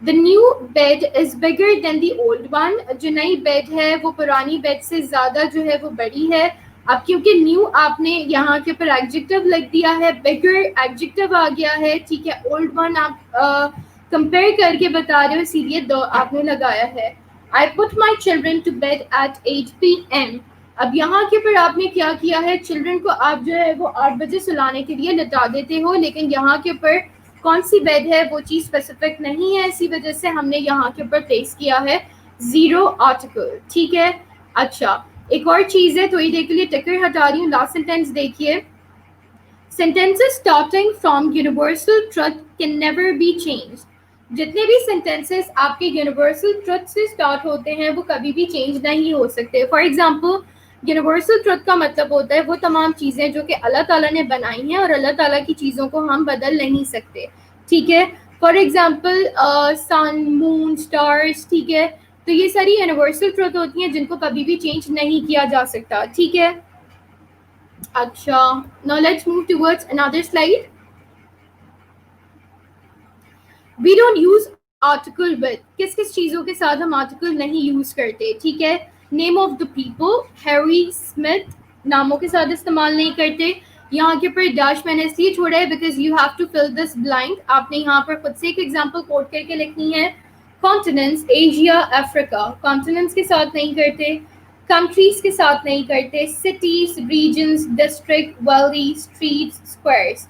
The new bad is bigger than the old one, जो नई बेड है वो पुरानी बेड से ज़्यादा जो है वो बड़ी है। अब क्योंकि न्यू आपने यहाँ के ऊपर एडजेक्टिव लग दिया है, बिगर एडजेक्टिव आ गया है, ठीक है। ओल्ड वन आप कंपेयर करके बता रहे हो, इसीलिए दो आपने लगाया है। I put my children to bed at 8 PM, अब यहाँ के ऊपर आपने क्या किया है, चिल्ड्रन को आप जो है वो 8 बजे सुलाने के लिए लटा देते हो, लेकिन यहाँ के ऊपर कौन सी बेड है वो चीज़ स्पेसिफिक नहीं है, इसी वजह से हमने यहाँ के ऊपर प्लेस किया है जीरो आर्टिकल, ठीक है। अच्छा, एक और चीज़ है, थोड़ी देर के लिए टिकर हटा रही हूँ। लास्ट सेंटेंस देखिए, sentences starting from universal truth can never be change, जितने भी सेंटेंसेस आपके यूनिवर्सल ट्रुथ से स्टार्ट होते हैं वो कभी भी चेंज नहीं हो सकते। फॉर एग्जाम्पल, यूनिवर्सल ट्रुथ का मतलब होता है वो तमाम चीज़ें जो कि अल्लाह ताला ने बनाई हैं और अल्लाह ताला की चीज़ों को हम बदल नहीं सकते, ठीक है। For example sun, moon, stars, ठीक है। तो ये सारी यूनिवर्सल ट्रुथ होती हैं जिनको कभी भी चेंज नहीं किया जा सकता, ठीक है। अच्छा, now let's move towards another slide. We don't use article with, किस किस चीज़ों के साथ हम आर्टिकल नहीं यूज करते, ठीक है। Name of the people, Harry, Smith, नामों के साथ इस्तेमाल नहीं करते। यहाँ के ऊपर डैश मैंने इसलिए छोड़ा है because you have to fill this blank, आपने यहाँ पर खुद से एक एग्जाम्पल कोट करके लिखनी है। कॉन्टिनेंट्स, एशिया, अफ्रीका, कॉन्टिनेंट्स के साथ नहीं करते, कंट्रीज के साथ नहीं करते, cities, regions, district, valley, streets, squares,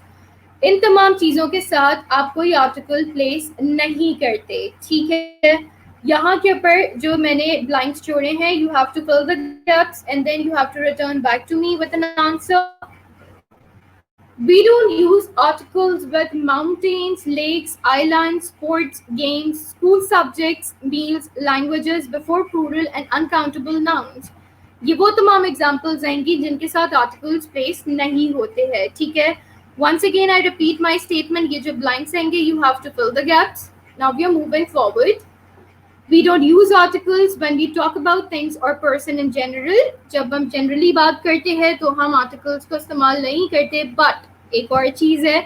इन तमाम चीज़ों के साथ आप कोई आर्टिकल प्लेस नहीं करते, ठीक है। यहाँ के ऊपर जो मैंने ब्लैंक्स छोड़े हैं, you have to fill the gaps and then you have to return back to me with an answer. We don't use articles with mountains, lakes, islands, sports, games, school subjects, meals, languages before plural and uncountable nouns. ये वो तमाम examples आएंगी जिनके साथ articles place नहीं होते हैं, ठीक है। Once again, I repeat my statement. ये जो blanks आएंगे, you have to fill the gaps. Now we are moving forward. We don't use articles when we talk about things or person in general. जब हम generally बात करते हैं तो हम articles को इस्तेमाल नहीं करते, but एक और चीज़ है,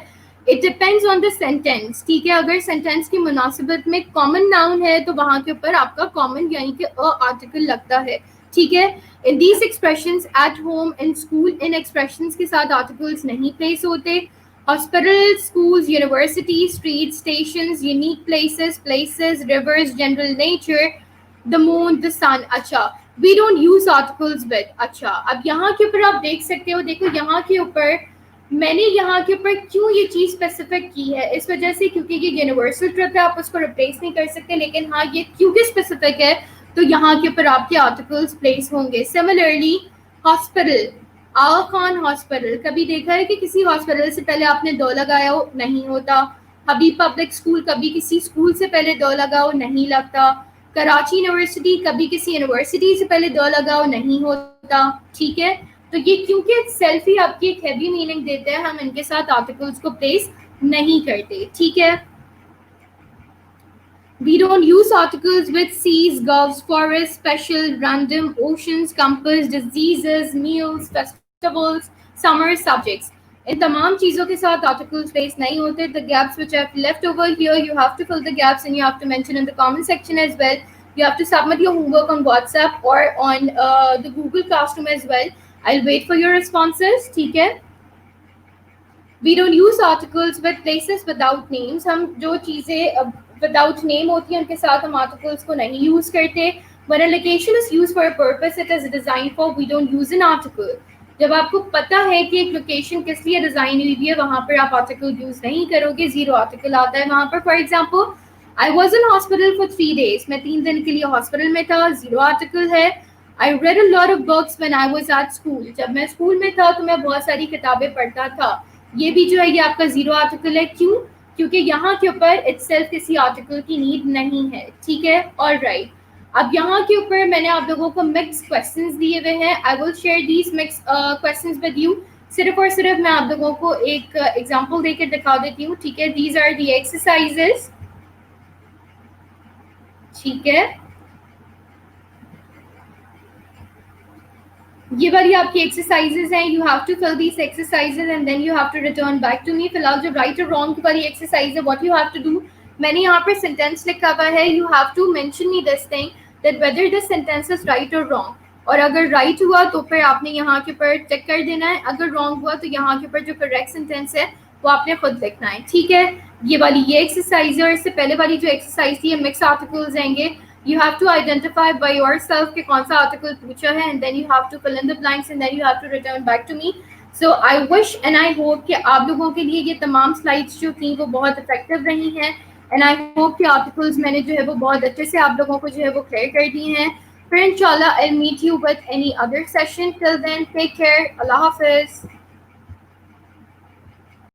it depends on the sentence, ठीक है। अगर sentence की मुनासिबत में common noun है तो वहाँ के ऊपर आपका common यानी कि a article लगता है, ठीक है। In these expressions, at home, in school, in expressions के साथ आर्टिकल्स नहीं प्लेस होते। Hospital, schools, university, street, stations, unique places, places, rivers, general nature, the moon, the sun. अच्छा, we don't use articles with. अच्छा, अब यहाँ के ऊपर आप देख सकते हो, देखो यहाँ के ऊपर मैंने यहाँ के ऊपर क्यों ये चीज़ स्पेसिफिक की है, इस वजह से क्योंकि ये यूनिवर्सल ट्रुथ है, आप उसको रिप्लेस नहीं कर सकते, लेकिन हाँ ये क्योंकि स्पेसिफिक है तो यहाँ के ऊपर आपके आर्टिकल्स प्लेस होंगे। सिमिलरली, हॉस्पिटल, आगा खान हॉस्पिटल, कभी देखा है कि किसी हॉस्पिटल से पहले आपने दो लगाया हो, नहीं होता। हबीब पब्लिक स्कूल, कभी किसी स्कूल से पहले दो लगाओ, नहीं लगता। कराची यूनिवर्सिटी, कभी किसी यूनिवर्सिटी से पहले दो लगाओ, नहीं होता, ठीक है। तो ये क्योंकि सेल्फ ही आपकी एक हैवी मीनिंग देते हैं, हम इनके साथ आर्टिकल्स को प्लेस नहीं करते, ठीक है। We don't use articles with seas, gulfs, forests, special, random, oceans, compass, diseases, meals, festivals, summer, subjects. इन तमाम चीज़ों के साथ articles place नहीं होते. The gaps which I've left over here, you have to fill the gaps and you have to mention in the comment section as well. You have to submit your homework on WhatsApp or on the Google Classroom as well. I'll wait for your responses. ठीक है. We don't use articles with places without names. हम जो चीज़ें without name होती हैं उनके साथ हम articles को नहीं use करते. When a location is used for a purpose it is designed for, we don't use an article. जब आपको पता है कि एक लोकेशन किस लिए डिज़ाइन हुई है, वहाँ पर आप आर्टिकल यूज़ नहीं करोगे, ज़ीरो आर्टिकल आता है वहाँ पर। For example, I was in hospital for 3 days, मैं 3 दिन के लिए हॉस्पिटल में था, ज़ीरो आर्टिकल है। I read a lot of books when I was at school, जब मैं स्कूल में था तो मैं बहुत सारी किताबें पढ़ता था, ये भी जो है ये आपका ज़ीरो आर्टिकल है। क्यों? क्योंकि यहाँ के ऊपर इटसेल्फ किसी आर्टिकल की नीड नहीं है, ठीक है। ऑल राइट, अब यहाँ के ऊपर मैंने आप लोगों को मिक्स क्वेश्चंस दिए हुए हैं। I will share these mix questions with you. सिर्फ और सिर्फ मैं आप लोगों को एक एग्जांपल देकर दिखा देती हूँ, ठीक है। दीज आर दी एक्सरसाइजेस, ठीक है। ये वाली आपकी एक्सरसाइजेज हैं, you have to fill these exercises and then you have to return back to me. फिलहाल जो राइट और रॉन्ग वाली एक्सरसाइज है, what you have to do, मैंने यहाँ पर सेंटेंस लिखा हुआ है, you have to mention me this thing that whether this sentence is right और रॉन्ग। और अगर राइट हुआ तो फिर आपने यहाँ के ऊपर टिक कर देना है, अगर रॉन्ग हुआ तो यहाँ के ऊपर जो करेक्ट सेंटेंस है वो आपने खुद लिखना है, ठीक है। ये वाली ये एक्सरसाइज है, और इससे पहले वाली जो एक्सरसाइज थी, मिक्स आर्टिकल्स आएंगे। You have to identify by yourself कि कौन सा आर्टिकल पूछा है, and then you have to fill in the blanks and then you have to return back to me. So I wish and I hope कि आप लोगों के लिए ये तमाम स्लाइड्स जो थी वो बहुत इफेक्टिव रही हैं, and I hope कि आर्टिकल्स मैंने जो है वो बहुत अच्छे से आप लोगों को जो है वो क्लियर कर दिए हैं। फिर इंशाल्लाह I'll meet you with any other session. Till then, take care. Allah Hafiz.